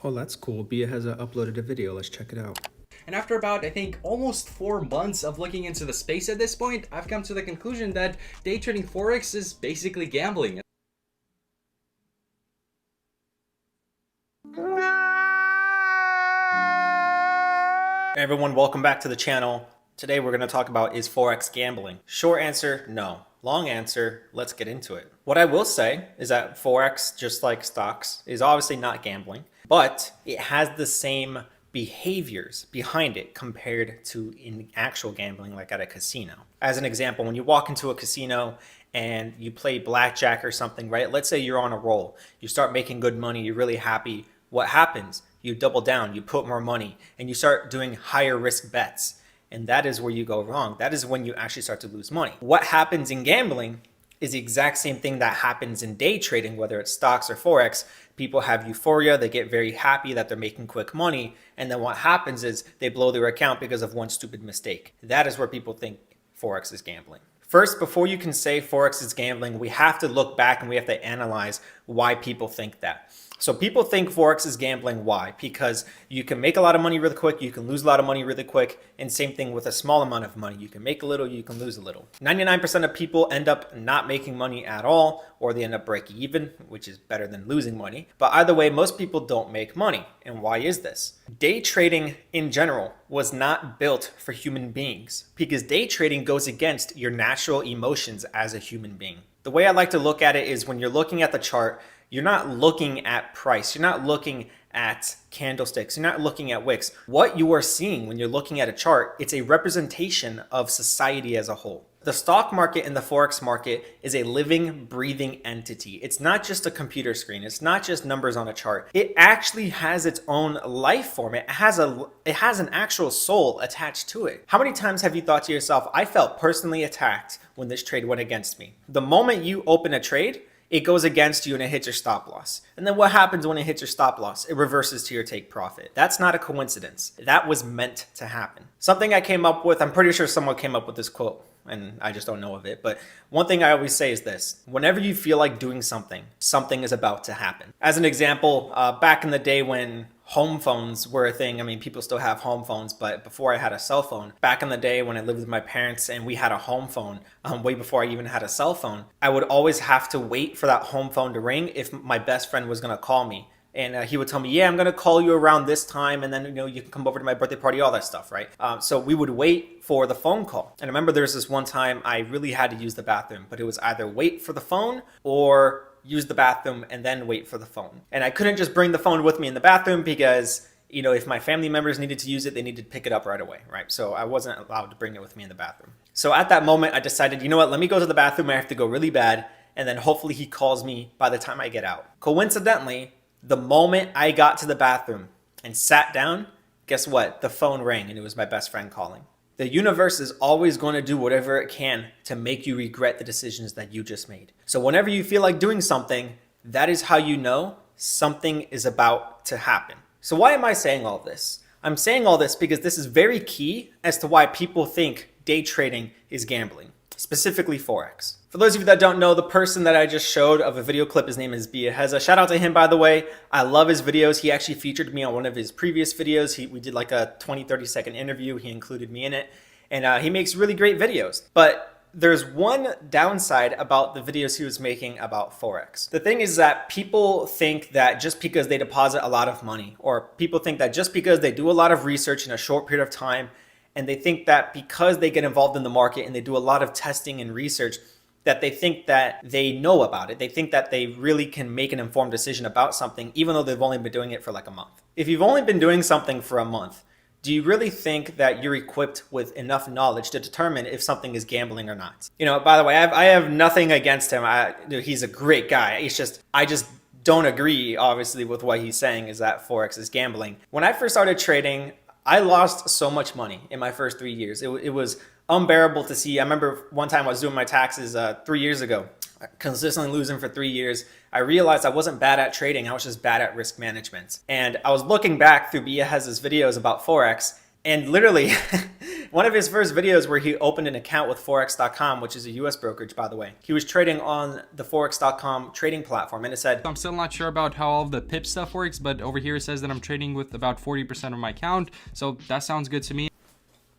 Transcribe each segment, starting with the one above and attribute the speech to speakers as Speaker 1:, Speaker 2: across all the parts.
Speaker 1: Oh, that's cool. Biaheza uploaded a video. Let's check it out.
Speaker 2: And after about, I think, almost 4 months of looking into the space at this point, I've come to the conclusion that day trading Forex is basically gambling.
Speaker 3: Hey everyone, welcome back to the channel. Today we're going to talk about, is Forex gambling? Short answer, no. Long answer, let's get into it. What I will say is that Forex, just like stocks, is obviously not gambling, but it has the same behaviors behind it compared to in actual gambling, like at a casino. As an example, when you walk into a casino and you play blackjack or something, right? Let's say you're on a roll, you start making good money, you're really happy. What happens? You double down, you put more money, and you start doing higher risk bets. And that is where you go wrong. That is when you actually start to lose money. What happens in gambling is the exact same thing that happens in day trading, whether it's stocks or Forex. People have euphoria, they get very happy that they're making quick money, and then what happens is they blow their account because of one stupid mistake. That is where people think Forex is gambling. First, before you can say Forex is gambling, we have to look back and we have to analyze why people think that. So people think Forex is gambling. Why? Because you can make a lot of money really quick, you can lose a lot of money really quick, and same thing with a small amount of money. You can make a little, you can lose a little. 99% of people end up not making money at all, or they end up breaking even, which is better than losing money. But either way, most people don't make money. And why is this? Day trading in general was not built for human beings because day trading goes against your natural emotions as a human being. The way I like to look at it is when you're looking at the chart, you're not looking at price. You're not looking at candlesticks. You're not looking at wicks. What you are seeing when you're looking at a chart, it's a representation of society as a whole. The stock market and the Forex market is a living, breathing entity. It's not just a computer screen. It's not just numbers on a chart. It actually has its own life form. It has an actual soul attached to it. How many times have you thought to yourself, I felt personally attacked when this trade went against me? The moment you open a trade, it goes against you and it hits your stop loss. And then what happens when it hits your stop loss? It reverses to your take profit. That's not a coincidence. That was meant to happen. Something I came up with, I'm pretty sure someone came up with this quote, and I just don't know of it. But one thing I always say is this: whenever you feel like doing something, something is about to happen. As an example, back in the day when home phones were a thing. I mean, people still have home phones, but before I had a cell phone, back in the day when I lived with my parents and we had a home phone, way before I even had a cell phone, I would always have to wait for that home phone to ring if my best friend was going to call me. And he would tell me, yeah, I'm going to call you around this time. And then, you can come over to my birthday party, all that stuff, right? So we would wait for the phone call. And I remember there was this one time I really had to use the bathroom, but it was either wait for the phone or use the bathroom and then wait for the phone. And I couldn't just bring the phone with me in the bathroom because, if my family members needed to use it, they needed to pick it up right away, right? So I wasn't allowed to bring it with me in the bathroom. So at that moment, I decided, you know what, let me go to the bathroom. I have to go really bad. And then hopefully he calls me by the time I get out. Coincidentally, the moment I got to the bathroom and sat down, guess what? The phone rang and it was my best friend calling. The universe is always going to do whatever it can to make you regret the decisions that you just made. So whenever you feel like doing something, that is how you know something is about to happen. So why am I saying all this? I'm saying all this because this is very key as to why people think day trading is gambling, specifically Forex. For those of you that don't know, the person that I just showed of a video clip, his name is Biaheza. Shout out to him, by the way. I love his videos. He actually featured me on one of his previous videos. We did like a 20-30 second interview. He included me in it. And he makes really great videos. But there's one downside about the videos he was making about Forex. The thing is that people think that just because they deposit a lot of money, or people think that just because they do a lot of research in a short period of time, and they think that because they get involved in the market and they do a lot of testing and research, that they think that they know about it. They think that they really can make an informed decision about something, even though they've only been doing it for like a month. If you've only been doing something for a month, do you really think that you're equipped with enough knowledge to determine if something is gambling or not? By the way, I have nothing against him. He's a great guy. I just don't agree, obviously, with what he's saying is that Forex is gambling. When I first started trading, I lost so much money in my first 3 years. It was unbearable to see. I remember one time I was doing my taxes 3 years ago, consistently losing for 3 years. I realized I wasn't bad at trading. I was just bad at risk management. And I was looking back through Biaheza's videos about Forex, And literally, one of his first videos where he opened an account with Forex.com, which is a US brokerage, by the way, he was trading on the Forex.com trading platform, and it said,
Speaker 4: I'm still not sure about how all of the pip stuff works, but over here it says that I'm trading with about 40% of my account, so that sounds good to me.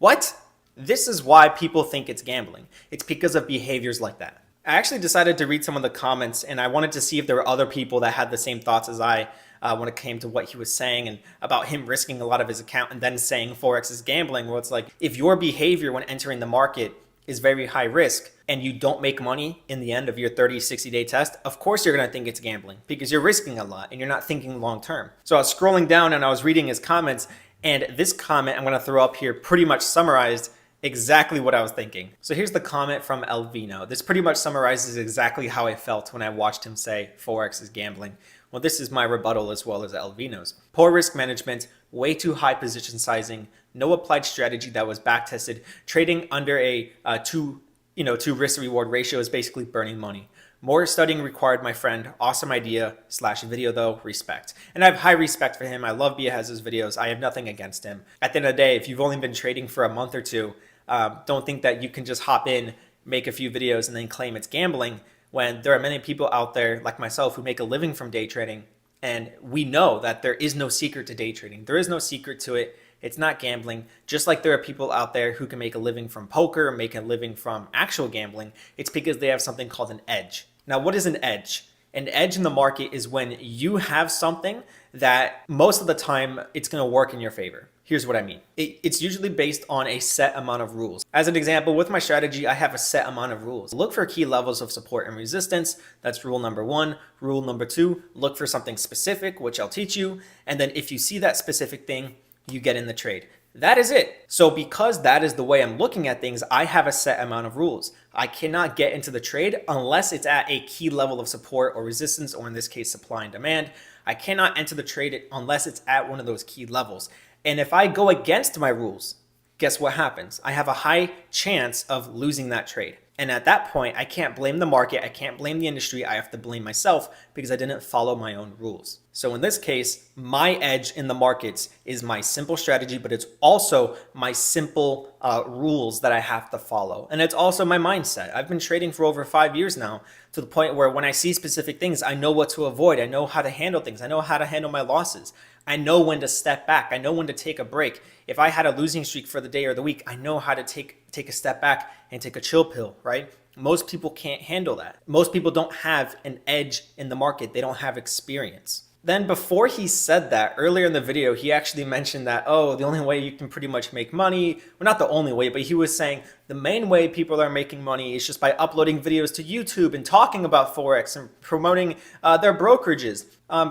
Speaker 3: what? This is why people think it's gambling. It's because of behaviors like that. I actually decided to read some of the comments, and I wanted to see if there were other people that had the same thoughts as I when it came to what he was saying and about him risking a lot of his account and then saying Forex is gambling. Well, it's like, if your behavior when entering the market is very high risk and you don't make money in the end of your 30, 60-day test, of course you're going to think it's gambling because you're risking a lot and you're not thinking long term. So I was scrolling down and I was reading his comments, and this comment I'm going to throw up here pretty much summarized exactly what I was thinking. So here's the comment from Elvino. This pretty much summarizes exactly how I felt when I watched him say Forex is gambling. Well, this is my rebuttal as well as Elvino's. Poor risk management, way too high position sizing, no applied strategy that was back tested. Trading under a two risk reward ratio is basically burning money. More studying required, my friend. Awesome idea / video though, respect. And I have high respect for him. I love Biaheza's videos. I have nothing against him. At the end of the day, if you've only been trading for a month or two, don't think that you can just hop in, make a few videos, and then claim it's gambling, when there are many people out there like myself who make a living from day trading. And we know that there is no secret to day trading. There is no secret to it. It's not gambling. Just like there are people out there who can make a living from poker, make a living from actual gambling, it's because they have something called an edge. Now, what is an edge? An edge in the market is when you have something that most of the time it's going to work in your favor. Here's what I mean. It's usually based on a set amount of rules. As an example, with my strategy, I have a set amount of rules. Look for key levels of support and resistance. That's rule number 1. Rule number 2, look for something specific, which I'll teach you. And then if you see that specific thing, you get in the trade. That is it. So because that is the way I'm looking at things, I have a set amount of rules. I cannot get into the trade unless it's at a key level of support or resistance, or in this case, supply and demand. I cannot enter the trade unless it's at one of those key levels. And if I go against my rules, guess what happens? I have a high chance of losing that trade. And at that point, I can't blame the market. I can't blame the industry. I have to blame myself because I didn't follow my own rules. So in this case, my edge in the markets is my simple strategy, but it's also my simple rules that I have to follow. And it's also my mindset. I've been trading for over 5 years now, to the point where when I see specific things, I know what to avoid. I know how to handle things. I know how to handle my losses. I know when to step back. I know when to take a break. If I had a losing streak for the day or the week, I know how to take a step back and take a chill pill, right? Most people can't handle that. Most people don't have an edge in the market. They don't have experience. Then before he said that, earlier in the video, he actually mentioned that, oh, the only way you can pretty much make money, well, not the only way, but he was saying the main way people are making money is just by uploading videos to YouTube and talking about Forex and promoting their brokerages.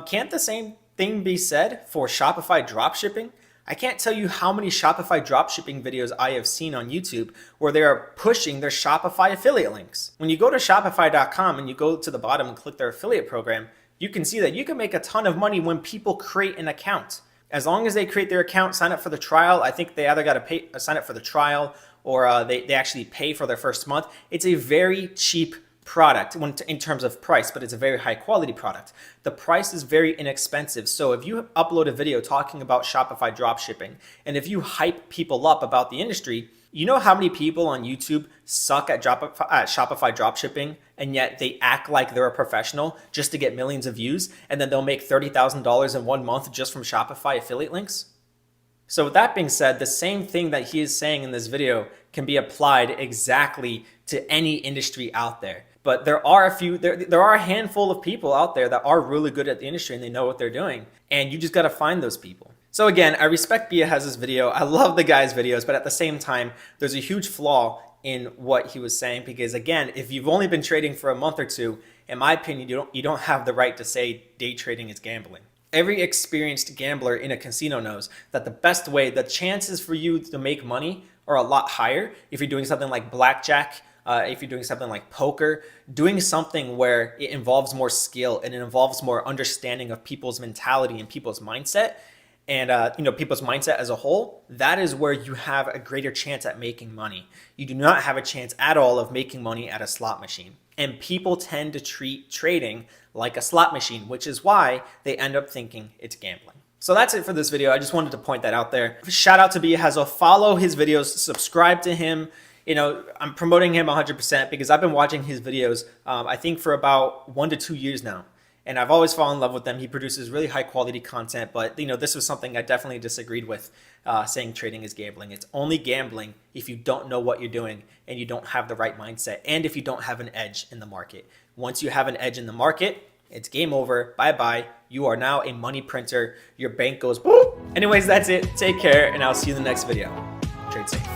Speaker 3: Can't the same thing be said for Shopify dropshipping? I can't tell you how many Shopify dropshipping videos I have seen on YouTube where they are pushing their Shopify affiliate links. When you go to shopify.com and you go to the bottom and click their affiliate program, you can see that you can make a ton of money when people create an account. As long as they create their account, sign up for the trial. I think they either got to sign up for the trial or they actually pay for their first month. It's a very cheap product in terms of price, but it's a very high quality product. The price is very inexpensive. So if you upload a video talking about Shopify dropshipping, and if you hype people up about the industry, you know how many people on YouTube suck at Shopify dropshipping, and yet they act like they're a professional just to get millions of views, and then they'll make $30,000 in 1 month just from Shopify affiliate links? So with that being said, the same thing that he is saying in this video can be applied exactly to any industry out there. But there are a handful of people out there that are really good at the industry and they know what they're doing. And you just got to find those people. So again, I respect Biaheza's video. I love the guy's videos, but at the same time, there's a huge flaw in what he was saying, because again, if you've only been trading for a month or two, in my opinion, you don't have the right to say day trading is gambling. Every experienced gambler in a casino knows that the best way, the chances for you to make money are a lot higher if you're doing something like blackjack, if you're doing something like poker, doing something where it involves more skill and it involves more understanding of people's mentality and people's mindset, and people's mindset as a whole. That is where you have a greater chance at making money. You do not have a chance at all of making money at a slot machine. And people tend to treat trading like a slot machine, which is why they end up thinking it's gambling. So that's it for this video. I just wanted to point that out there. Shout out to Biaheza. Follow his videos, subscribe to him. You know, I'm promoting him 100% because I've been watching his videos, I think for about 1 to 2 years now. And I've always fallen in love with them. He produces really high quality content, but you know, this was something I definitely disagreed with, saying trading is gambling. It's only gambling if you don't know what you're doing and you don't have the right mindset, and if you don't have an edge in the market. Once you have an edge in the market, it's game over. Bye-bye. You are now a money printer. Your bank goes boop. Anyways, that's it. Take care, and I'll see you in the next video. Trade safe.